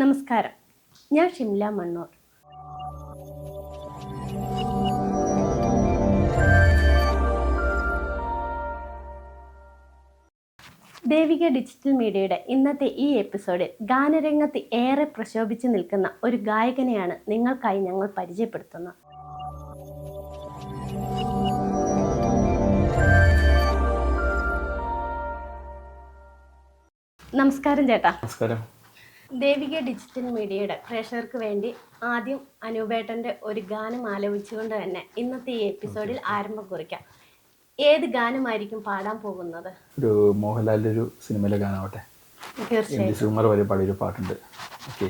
നമസ്കാരം, ഞാൻ ഷിംല മണ്ണൂർ. ദേവിക ഡിജിറ്റൽ മീഡിയയുടെ ഇന്നത്തെ ഈ എപ്പിസോഡിൽ ഗാനരംഗത്ത് ഏറെ പ്രശോഭിച്ചു നിൽക്കുന്ന ഒരു ഗായകനെയാണ് നിങ്ങൾക്കായി ഞങ്ങൾ പരിചയപ്പെടുത്തുന്നത്. നമസ്കാരം ചേട്ടാ. നമസ്കാരം. ദേവിക ഡിജിറ്റൽ മീഡിയയുടെ പ്രേക്ഷകർക്ക് വേണ്ടി ആദ്യം അനൂപേട്ടൻ്റെ ഒരു ഗാനം ആലപിച്ചുകൊണ്ട് തന്നെ ഇന്നത്തെ ഈ എപ്പിസോഡിൽ ആരംഭം കുറിക്കാം. ഏത് ഗാനമായിരിക്കും പാടാൻ പോകുന്നത്? ഒരു മോഹൻലാലിൻ്റെ ഒരു സിനിമയിലെ ഗാനമാവട്ടെ. തീർച്ചയായും. സുകുമാർ വരെ പാടിയൊരു പാട്ടുണ്ട്. ഓക്കെ.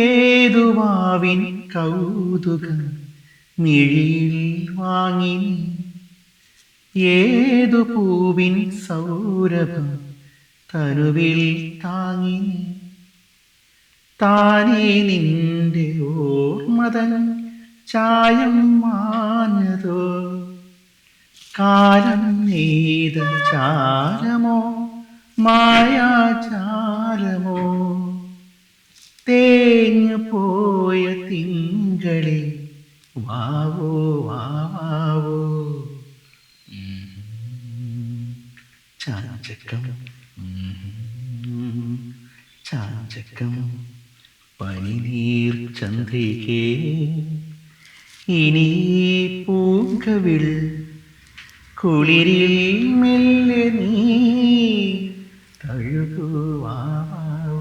ഏതു മാവിൻ കൗതുകം മിഴിയിൽ വാങ്ങി, ഏതു പൂവിൻ സൗരഭം തനുവിൽ താങ്ങി, താനേ നിന്റെ ഓർമ്മതൻ ചായം മാഞ്ഞതോ, കാലം നെയ്ത ചാരമോ മായാചാരമോ, തേഞ്ഞു പോയ തിങ്കളെ വാവോ വാവോ, ചാഞ്ചക്കം ചാഞ്ചക്കം പനിനീർ ചന്ദ്രികേ, ഇനി പൂങ്കവിൾ കുളിരിൽ മെല്ലെ നീ തഴുകുവാവോ.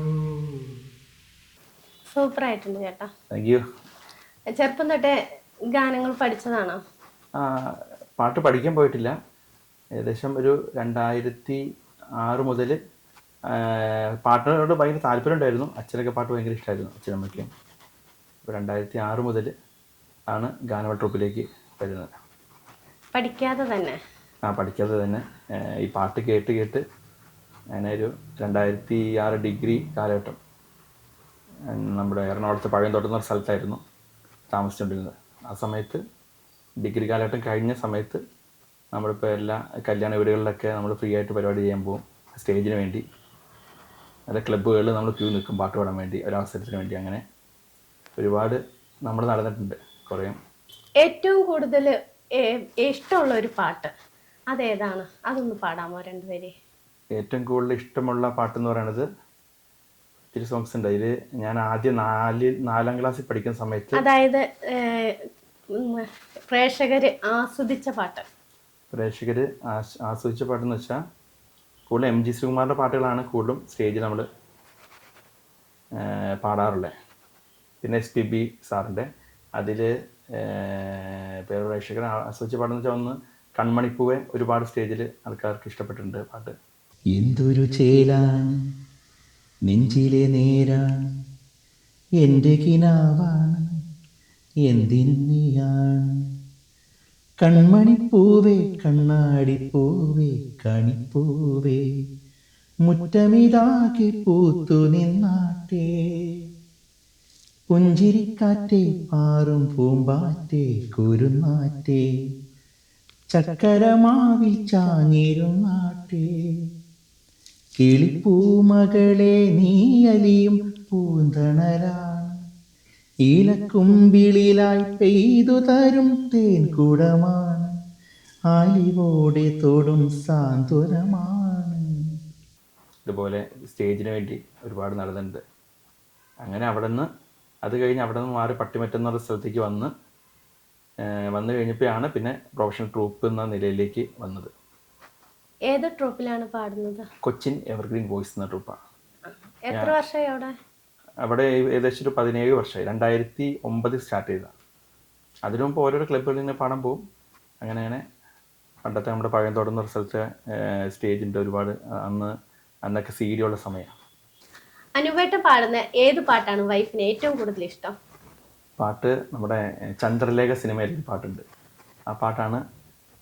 സൂപ്പറായിട്ടുണ്ട് ചേട്ടാ. Thank you. ചെറുപ്പം തൊട്ടേ ഗാനങ്ങൾ പഠിച്ചതാണോ? പാട്ട് പഠിക്കാൻ പോയിട്ടില്ല. ഏകദേശം ഒരു 2006 മുതൽ പാട്ടിനോട് ഭയങ്കര താല്പര്യം ഉണ്ടായിരുന്നു. അച്ഛനൊക്കെ പാട്ട് ഭയങ്കര ഇഷ്ടമായിരുന്നു, അച്ഛനമ്മയ്ക്കും. അപ്പോൾ 2006 മുതൽ ആണ് ഗാനമേള ട്രൂപ്പിലേക്ക് വരുന്നത്. പഠിക്കാതെ തന്നെ? പഠിക്കാതെ തന്നെ ഈ പാട്ട് കേട്ട് കേട്ട് അങ്ങനെ ഒരു 2006 ഡിഗ്രി കാലഘട്ടം നമ്മുടെ എറണാകുളത്ത് പഴയന്തോട്ടം എന്ന സ്ഥലത്തായിരുന്നു താമസിച്ചുകൊണ്ടിരുന്നത്. ആ സമയത്ത് ഡിഗ്രി കാലഘട്ടം കഴിഞ്ഞ സമയത്ത് നമ്മളിപ്പോൾ എല്ലാ കല്യാണ വീടുകളിലൊക്കെ നമ്മൾ ഫ്രീ ആയിട്ട് പരിപാടി ചെയ്യാൻ പോകും. സ്റ്റേജിന് വേണ്ടി അല്ല ക്ലബ്ബുകളിൽ നമ്മൾ ക്യൂ നിൽക്കും പാട്ട് പാടാൻ വേണ്ടി, ഒരവസരത്തിന് വേണ്ടി. അങ്ങനെ ഒരുപാട് നമ്മൾ നടന്നിട്ടുണ്ട് കുറേ. ഏറ്റവും കൂടുതൽ ഇഷ്ടമുള്ള ഒരു പാട്ട് അതേതാണ്? അതൊന്ന് പാടാമോ രണ്ടുപേരെ? ഏറ്റവും കൂടുതൽ ഇഷ്ടമുള്ള പാട്ടെന്ന് പറയുന്നത് ഒത്തിരി സോങ്സ് ഉണ്ട്. അതിൽ ഞാൻ ആദ്യം 4ാം ക്ലാസ്സിൽ പഠിക്കുന്ന സമയത്ത്, അതായത് പ്രേക്ഷകർ ആസ്വദിച്ച പാട്ട്. പ്രേക്ഷകർ ആസ്വദിച്ച പാട്ടെന്ന് വെച്ചാൽ കൂടുതലും MG ശ്രീകുമാറിൻ്റെ പാട്ടുകളാണ് കൂടുതലും സ്റ്റേജിൽ നമ്മൾ പാടാറുള്ളത്. പിന്നെ SPB സാറിൻ്റെ അതിൽ പ്രേക്ഷകർ ആസ്വദിച്ച പാട്ടെന്ന് വെച്ചാൽ ഒന്ന് കൺമണിപ്പൂവെ ഒരുപാട് സ്റ്റേജിൽ ആൾക്കാർക്ക് ഇഷ്ടപ്പെട്ടിട്ടുണ്ട് പാട്ട്. എന്തൊരു ചേലാൻ നെഞ്ചിലെ നേരാൻ, എൻ്റെ കിനാവാണ് എന്തിനും നീയാണ്, കൺമണിപ്പൂവേ കണ്ണാടിപ്പൂവേ കണിപ്പൂവേ, മുറ്റമിതാകെ പൂത്തു നിന്നാട്ടേ, പുഞ്ചിരിക്കാറ്റേ പാറും പൂമ്പാറ്റേ കുരുന്നാറ്റേ, ചക്കരമാവിൽ ചാഞ്ഞിരുന്നാട്ടേ, കിളിപ്പൂമകളെ നീ അലിയും പൂന്തണലാണ്, ഈലക്കുമ്പിളിലായി പെയ്തു തരും തേൻകുടമാണ്, ആലിവോടെ തൊടും സാന്ത്വനമാണ്. ഇതുപോലെ സ്റ്റേജിന് വേണ്ടി ഒരുപാട് നടന്നിട്ടുണ്ട്. അങ്ങനെ അത് കഴിഞ്ഞ് അവിടെ നിന്ന് മാറി പട്ടിമറ്റം എന്ന സ്ഥലത്തേക്ക് വന്നു കഴിഞ്ഞപ്പോഴാണ് പിന്നെ പ്രൊഫഷണൽ ട്രൂപ്പ് എന്ന നിലയിലേക്ക് വന്നത്. ഏത് ട്രൂപ്പിലാണ് പാടുന്നത്? കൊച്ചിൻ എവർഗ്രീൻ വോയിസ് എന്ന ട്രൂപ്പാണ്. എത്ര വർഷമായി അവിടെ? അവിടെ ഏകദേശം ഒരു 17 വർഷമായി. 2009 സ്റ്റാർട്ട് ചെയ്ത. അതിനു മുമ്പ് ഓരോരോ ക്ലബ്ബുകളിൽ നിന്ന് പാടാൻ പോകും. അങ്ങനെ പണ്ടത്തെ നമ്മുടെ പഴയന്തോട്ടം എന്ന സ്ഥലത്തെ സ്റ്റേജിൻ്റെ ഒരുപാട് അന്നൊക്കെ CD ഉള്ള സമയമാണ്. അനുപേട്ടൻ പാടുന്ന ഏത് പാട്ടാണ് വൈഫിന് ഏറ്റവും കൂടുതൽ ഇഷ്ടം? പാട്ട് നമ്മുടെ ചന്ദ്രലേഖ സിനിമയിലൊരു പാട്ടുണ്ട്. ആ പാട്ടാണ്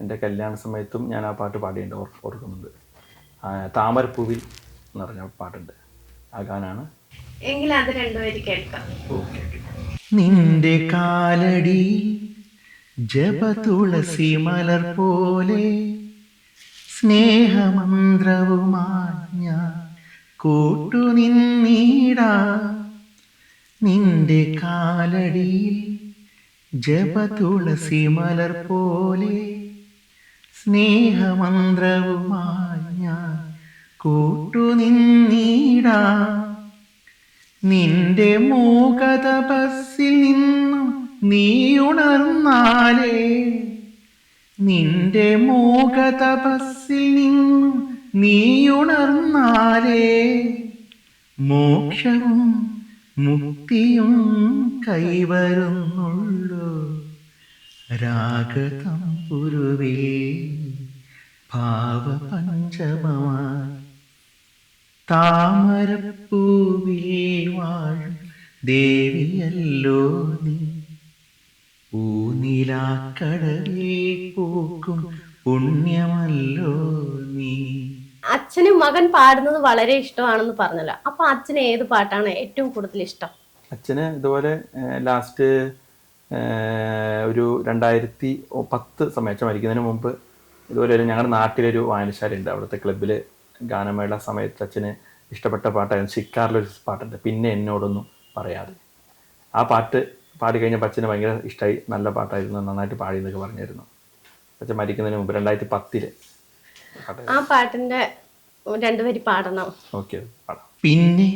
എൻ്റെ കല്യാണ സമയത്തും ഞാൻ ആ പാട്ട് പാടിയുണ്ട്, ഓർക്കുന്നുണ്ട്. താമരപ്പൂവിൽ എന്ന് പറഞ്ഞ പാട്ടുണ്ട്. ആ ഗാനാണ്. എങ്കിൽ അത് രണ്ടുപേരും കേൾക്കാം. നിന്റെ കാലടി ജപ തുളസി മലർ പോലെ, സ്നേഹമന്ത്രവുമായി ഞാൻ കൂട്ടുനിന്നീടാ നിന്റെ കാലടിയിൽ ജപതുളസി മലർ പോലെ സ്നേഹമന്ത്രവുമായി ഞാൻ കൂട്ടുനിന്നീടാ നിന്റെ മൂകതപസ്സിൽ നിന്നും നീ ഉണർന്നാലേ നിന്റെ മൂകതപസ്സിൽ നിന്നും നീ ഉണർന്നാലേ മോക്ഷവും മുക്തിയും കൈവരുന്നുള്ളൂ രാഗതമ്പുരുവേ ഭാവപഞ്ചമമായി താമരപ്പൂവിൽ വാഴും ദേവിയല്ലോ നീ പൂനിലാക്കടലിൽ പൂക്കും പുണ്യമല്ലോ നീ. അച്ഛന് മകൻ പാടുന്നത് വളരെ ഇഷ്ടമാണെന്ന് പറഞ്ഞല്ലോ. അപ്പൊ അച്ഛന് ഏത് പാട്ടാണ് ഏറ്റവും കൂടുതൽ ഇഷ്ടം? അച്ഛന് ഇതുപോലെ ലാസ്റ്റ് ഒരു 2010 സമയം അച്ഛൻ മരിക്കുന്നതിന് മുമ്പ് ഇതുപോലെ ഞങ്ങളുടെ നാട്ടിലൊരു വായനശാലയുണ്ട്. അവിടുത്തെ ക്ലബ്ബിൽ ഗാനമേള സമയത്ത് അച്ഛന് ഇഷ്ടപ്പെട്ട പാട്ടായിരുന്നു ശിക്കാറിലൊരു പാട്ടുണ്ട്, പിന്നെ എന്നോടൊന്നും പറയാതെ. ആ പാട്ട് പാടി കഴിഞ്ഞപ്പോൾ അച്ഛന് ഭയങ്കര ഇഷ്ടമായി, നല്ല പാട്ടായിരുന്നു, നന്നായിട്ട് പാടി എന്നൊക്കെ പറഞ്ഞായിരുന്നു. അച്ഛൻ മരിക്കുന്നതിന് മുമ്പ് 2010 ആ പാട്ടിന്റെ 2 വരി പാടണം. ഓക്കെ, പാടാം. പിന്നെ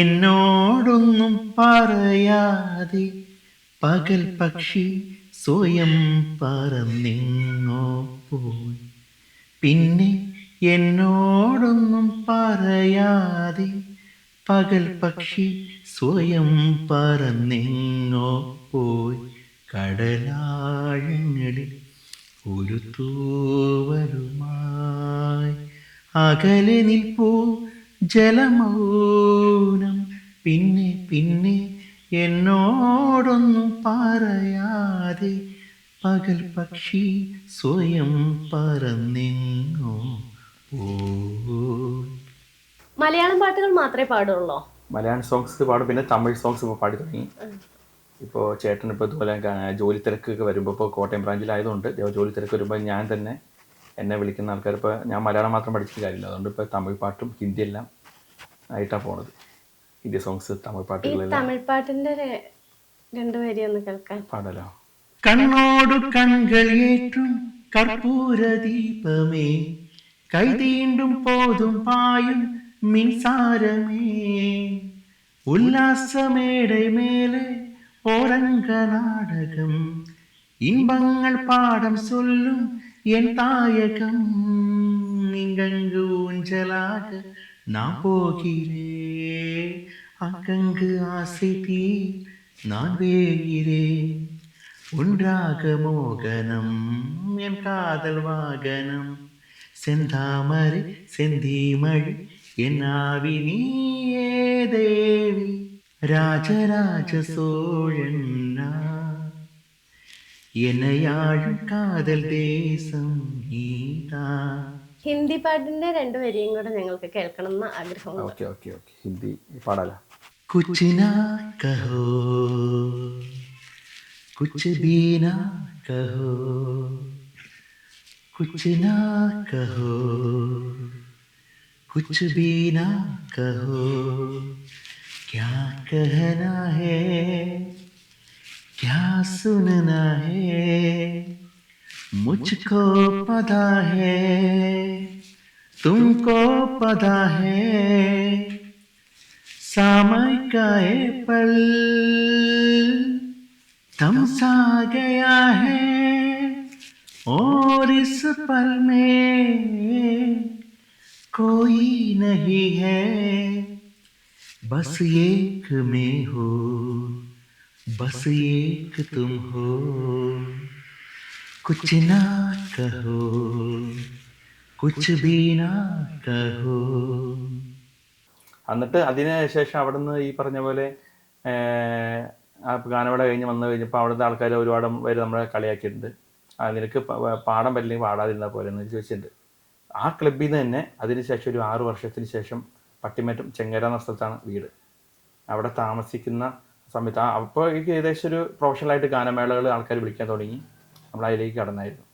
എന്നോടൊന്നും പറയാതെ പകൽ പക്ഷി സ്വയം പറന്നെങ്ങോ പോയി. പിന്നെ എന്നോടൊന്നും പറയാതെ പകൽ പക്ഷി സ്വയം പറന്നെങ്ങോ പോയി. കടലാഴങ്ങളിൽ ഒരു തൂവലുമായി അകലെ നിൽപ്പൂ ജലമൗനം. പിന്നെ പിന്നെ എന്നോടൊന്നും പറയാതെ പകൽ പക്ഷി സ്വയം പറന്നെങ്ങോ പോയി. മലയാളം പാട്ടുകൾ മാത്രമേ പാടുള്ളൂ? മലയാളം സോങ്സ് പാടും, പിന്നെ തമിഴ് സോങ്സ് ഇപ്പോൾ പാടി തുടങ്ങി. ഇപ്പോൾ ചേട്ടൻ ഇപ്പോൾ ഇതുപോലെ ജോലി തിരക്കൊക്കെ വരുമ്പോൾ, ഇപ്പോൾ കോട്ടയം ബ്രാഞ്ചിലായതുകൊണ്ട് ജോലി തിരക്ക് വരുമ്പോൾ ഞാൻ തന്നെ എന്നെ വിളിക്കുന്ന ആൾക്കാർ, ഇപ്പോൾ ഞാൻ മലയാളം മാത്രം പഠിച്ചിട്ട് കാര്യമില്ല, അതുകൊണ്ട് ഇപ്പോൾ തമിഴ് പാട്ടും ഹിന്ദി എല്ലാം ആയിട്ടാണ് പോണത്. ഹിന്ദി സോങ്സ്, തമിഴ് പാട്ടുകളെല്ലാം. തമിഴ് പാട്ടിന്റെ 2 വരി ഒന്ന് കേൾക്കാൻ പാടലോ? കണ്ണോടു കൺകൾ ഏറ്റും കർപ്പൂര ദീപമേ കൈതീണ്ടും പോതും പായും മിൻസാരമേ ഉല്ലാസമേടை മേലെ ഓരങ്ക നാടകം இன்பங்கள் பாடம் சொல்லும் என் தாயகம் இங்கங்கு ஊஞ்சலாக நான் போகிறேன் அங்கங்கு ஆசை தீ நான் வேகிறேன் ஒன்றாக மோகனம் என் காதல் வாகனம் செந்தாமரை செந்தீமழி என் ஆவி நீயே தேவி ராஜராஜ சோழன் நான் என்னையாழும் காதல் தேசம் நீதான். ഹിന്ദി പാട്ടിന്റെ 2 വരിയും കൂടെ ഞങ്ങൾക്ക് കേൾക്കണം എന്ന് ആഗ്രഹമുണ്ട്. ഓക്കെ ഓക്കെ ഓക്കെ, ഹിന്ദി പാടാലോ? कुछ ना कहो कुछ भी ना कहो कुछ ना कहो कुछ भी ना कहो क्या कहना है क्या सुनना है मुझको पता है तुमको पता है समय का ये पल थमसा गया है और इस पल में कोई नहीं है बस एक मैं हो बस एक तुम हो कुछ ना कहो कुछ भी ना कहो. എന്നിട്ട് അതിന് ശേഷം അവിടുന്ന് ഈ പറഞ്ഞ പോലെ ആ ഗാനമേള വന്നു കഴിഞ്ഞപ്പോൾ അവിടുത്തെ ആൾക്കാർ ഒരുപാട് പേര് നമ്മളെ കളിയാക്കിയിട്ടുണ്ട്. നിനക്ക് പാടാൻ പറ്റില്ലെങ്കിൽ പാടാതിരുന്നാൽ പോലെ എന്ന് ചോദിച്ചിട്ടുണ്ട്. ആ ക്ലബ്ബിൽ നിന്ന് തന്നെ അതിനുശേഷം ഒരു 6 വർഷത്തിന് ശേഷം പട്ടിമറ്റം ചെങ്ങര എന്ന സ്ഥലത്താണ് വീട്. അവിടെ താമസിക്കുന്ന സമയത്ത് അപ്പോൾ എനിക്ക് ഏകദേശം ഒരു പ്രൊഫഷണലായിട്ട് ഗാനമേളകൾ ആൾക്കാർ വിളിക്കാൻ തുടങ്ങി. നമ്മൾ അതിലേക്ക് കടന്നായിരുന്നു.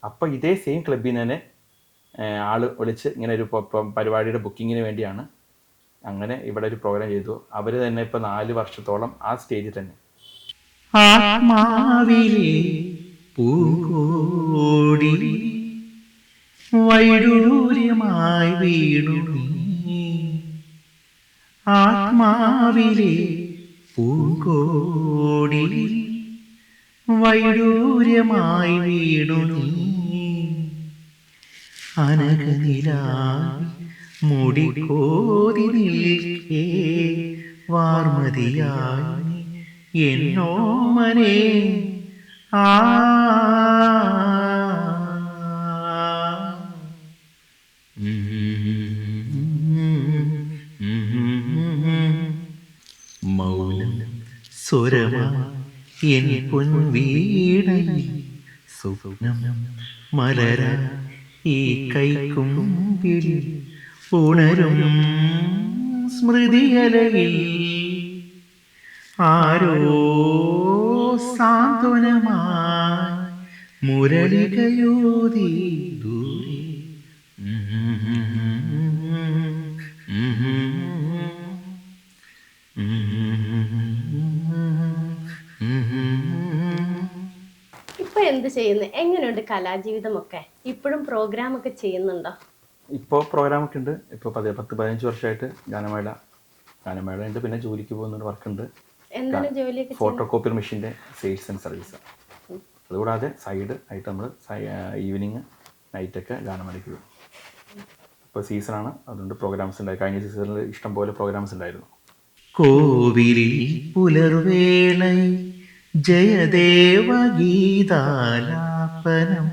അപ്പോൾ ഇതേ സെയിം ക്ലബ്ബിൽ നിന്ന് തന്നെ ആൾ വിളിച്ച് ഇങ്ങനെ ഒരു പരിപാടിയുടെ ബുക്കിങ്ങിന് വേണ്ടിയാണ് അങ്ങനെ ഇവിടെ ഒരു പ്രോഗ്രാം ചെയ്തു. അവർ തന്നെ ഇപ്പോൾ 4 വർഷത്തോളം ആ സ്റ്റേജിൽ തന്നെ. ആത്മാവിലെ പൂങ്കോടി വൈഡൂര്യമായി വീണു നീ. ആത്മാവിലെ പൂങ്കോടി വൈഡൂര്യമായി വീണു നീ. അനഘനിലായി മുടിക്കോതി നിൽക്കേ വാർമതിയായി എന്നോമനെ. ആ മൗനം സ്വരമാ എൻ പൊൻവീണയിൽ സ്വപ്നം മലര ഈ കൈക്കുമ്പിൽ ഉണരും സ്മൃതിയലയിൽ ആരോ സാന്ത്വനമായി മുരളികയോതി ദൂരെ. ഇപ്പൊ എന്ത് ചെയ്യുന്നു? എങ്ങനെയുണ്ട് കലാജീവിതമൊക്കെ? ഇപ്പോഴും പ്രോഗ്രാം ഒക്കെ ചെയ്യുന്നുണ്ടോ? ഇപ്പോൾ പ്രോഗ്രാമൊക്കെ ഉണ്ട്. ഇപ്പോൾ 10-15 വർഷമായിട്ട് ഗാനമേള ഉണ്ട്. പിന്നെ ജോലിക്ക് പോകുന്നുണ്ട്, വർക്കുണ്ട്. എന്താണ് ജോലിയൊക്കെ? ഫോട്ടോ കോപ്പി മെഷീൻ്റെ സെയിൽസ് ആൻഡ് സർവീസ്. അതുകൂടാതെ സൈഡ് ആയിട്ട് നമ്മൾ ഈവനിങ് നൈറ്റൊക്കെ ഗാനമേളയ്ക്ക് പോകും. ഇപ്പോൾ സീസണാണ്, അതുകൊണ്ട് പ്രോഗ്രാംസ് ഉണ്ടായി. കഴിഞ്ഞ സീസണിൽ ഇഷ്ടംപോലെ പ്രോഗ്രാംസ് ഉണ്ടായിരുന്നു. കോവിലിൽ പുലർവേളയിൽ ജയദേവഗീതാലാപനം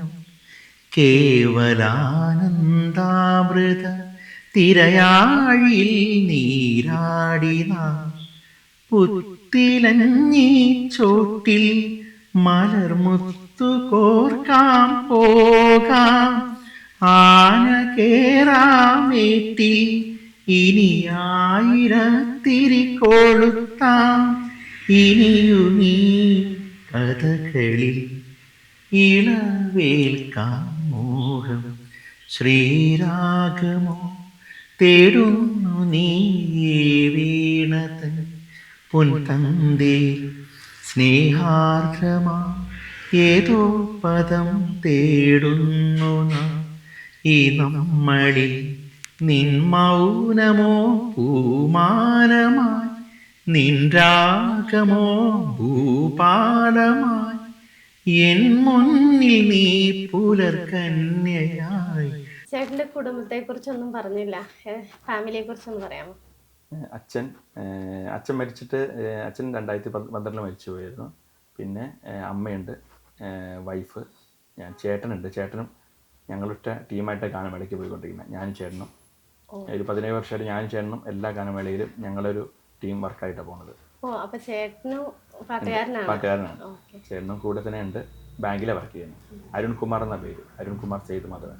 കേവലാനന്ദാമൃത തിരയാഴിൽ നീരാടിന പുത്തിലഞ്ഞി ചോട്ടിൽ മലർമുത്തു കോർക്കാം പോകാം ആന കേറാമേട്ടിൽ ഇനി 1000 കൊളുത്താം ഇനിയുമീ കഥകളിൽ ഇളവേൽക്കാം മോഹം. ശ്രീരാഗമോ തേടുന്നു നീ വീണതൻ പൊൻതന്തേ സ്നേഹാർദ്രമാ ഏതോ പദം തേടുന്നു നാം ഈ നമ്മളിൽ. നിൻ മൗനമോ പൂമാനമായി നിൻ രാഗമോ ഭൂപാലമായി എൻ മുന്നിൽ നീ പുലർകന്യയായി. ചേട്ടന്റെ കുടുംബത്തെ കുറിച്ചൊന്നും പറഞ്ഞില്ല, ഫാമിലിയെ കുറിച്ചൊന്ന് പറയാമോ? അച്ഛൻ മരിച്ചിട്ട് അച്ഛൻ 2012 മരിച്ചു പോയിരുന്നു. പിന്നെ അമ്മയുണ്ട്, വൈഫ്, ചേട്ടനുണ്ട്. ചേട്ടനും ഞങ്ങളൊറ്റ ടീമായിട്ട് ഗാനമേളയ്ക്ക് പോയിക്കൊണ്ടിരിക്കുന്നത്. ഞാനും ചേട്ടനും ഒരു 17 വർഷമായിട്ട് ഞാനും ചേട്ടനും എല്ലാ ഗാനമേളയിലും ഞങ്ങളൊരു ടീം വർക്കായിട്ടാണ് പോകുന്നത്. അപ്പൊ ചേട്ടനും പാട്ടുകാരനാണ്. ചേട്ടനും കൂടെ തന്നെ ഉണ്ട്, ബാങ്കിലെ വർക്ക് ചെയ്യുന്നത്. അരുൺ കുമാർ എന്ന പേര്, അരുൺ കുമാർ സേതു മാധവൻ.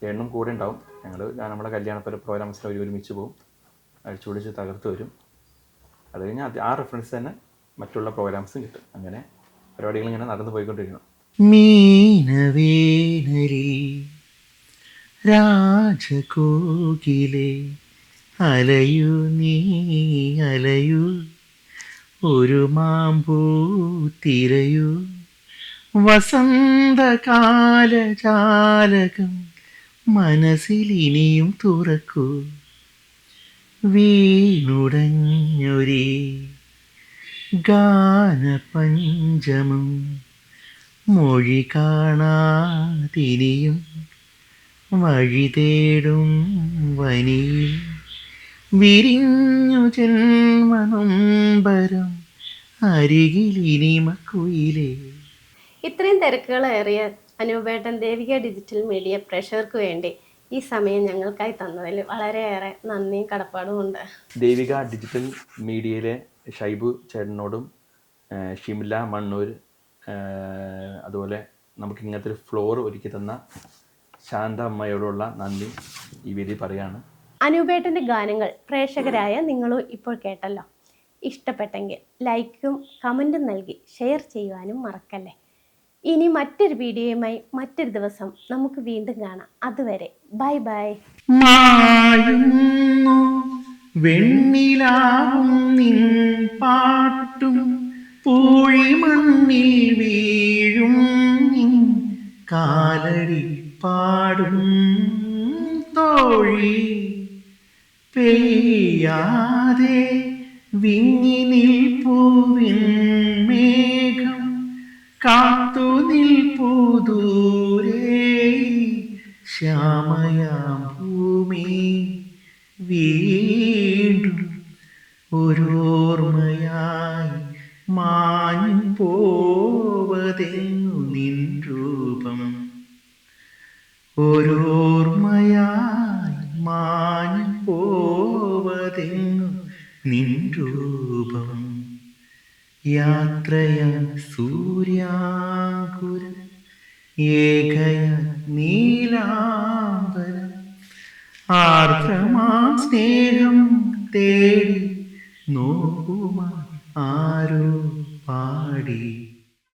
ചേട്ടനും കൂടെ ഉണ്ടാവും. ഞങ്ങൾ നമ്മളെ കല്യാണപ്പുര പ്രോഗ്രാംസിൽ ഒരുമിച്ച് പോകും, അടിച്ചുപൊളിച്ച് തകർത്ത് വരും. അത് കഴിഞ്ഞാൽ ആ റെഫറൻസ് തന്നെ മറ്റുള്ള പ്രോഗ്രാംസും കിട്ടും. അങ്ങനെ പരിപാടികൾ ഇങ്ങനെ നടന്നു പോയിക്കൊണ്ടിരിക്കണം. മീനവേനരിൽ രാജകോകിലേ അലയൂ നീ അലയൂ ഒരു മാമ്പൂ തിരയൂ വസന്തകാലജാലകം മനസ്സിലിനിയും തുറക്കൂ. വീണുടഞ്ഞൊരേ ഗാനപഞ്ചമം മൊഴി കാണാതിനിയും വഴി തേടും വനിയിൽ വിരിഞ്ഞു ജന്മനൊമ്പരം അരികിലിനിമക്കുയിലേ. ഇത്രയും തിരക്കുകളേറിയ അനൂപേട്ടൻ ദേവിക ഡിജിറ്റൽ മീഡിയ പ്രേക്ഷകർക്ക് വേണ്ടി ഈ സമയം ഞങ്ങൾക്കായി തന്നതിൽ വളരെയേറെ നന്ദിയും കടപ്പാടും ഉണ്ട്. ദേവിക ഡിജിറ്റൽ മീഡിയയിലെ ഷൈബു ചേട്ടനോടും ഷിംല മണ്ണൂർ, അതുപോലെ നമുക്ക് ഇങ്ങനത്തെ ഒരു ഫ്ലോർ ഒരുക്കി തന്ന ശാന്ത അമ്മയോടുള്ള നന്ദി ഈ വേദി പറയാണ്. അനൂപേട്ടൻ്റെ ഗാനങ്ങൾ പ്രേക്ഷകരായ നിങ്ങളും ഇപ്പോൾ കേട്ടല്ലോ. ഇഷ്ടപ്പെട്ടെങ്കിൽ ലൈക്കും കമൻറ്റും നൽകി ഷെയർ ചെയ്യുവാനും മറക്കല്ലേ. ഇനി മറ്റൊരു വീഡിയോയുമായി മറ്റൊരു ദിവസം നമുക്ക് വീണ്ടും കാണാം. അതുവരെ ബൈ ബൈ. മായുന്നു വെണ്ണിലാവും നിൻ പാട്ടും പൂഴിമണ്ണിൽ വീഴും നിൻ കാലടി പാടും തോഴി പെയ്യാതെ വിങ്ങി നിൽപ്പൂവിൻ മേഘം കാത്തു നിൽപ്പൂ ദൂരെ ശ്യാമയാം ഭൂമി വീണ്ടും ഒരോർമ്മയായി മാഞ്ഞു പോവതെന്നു നിൻ രൂപം ഒരോർമ്മയായി മാഞ്ഞു പോവതെന്നു നിൻ രൂപം യാത്രയ സൂര്യാകുരം ഏകയ നീലാംബരം ആർദ്രമാം സ്നേഹം തേടി നോക്കുമാ ആരോ പാടി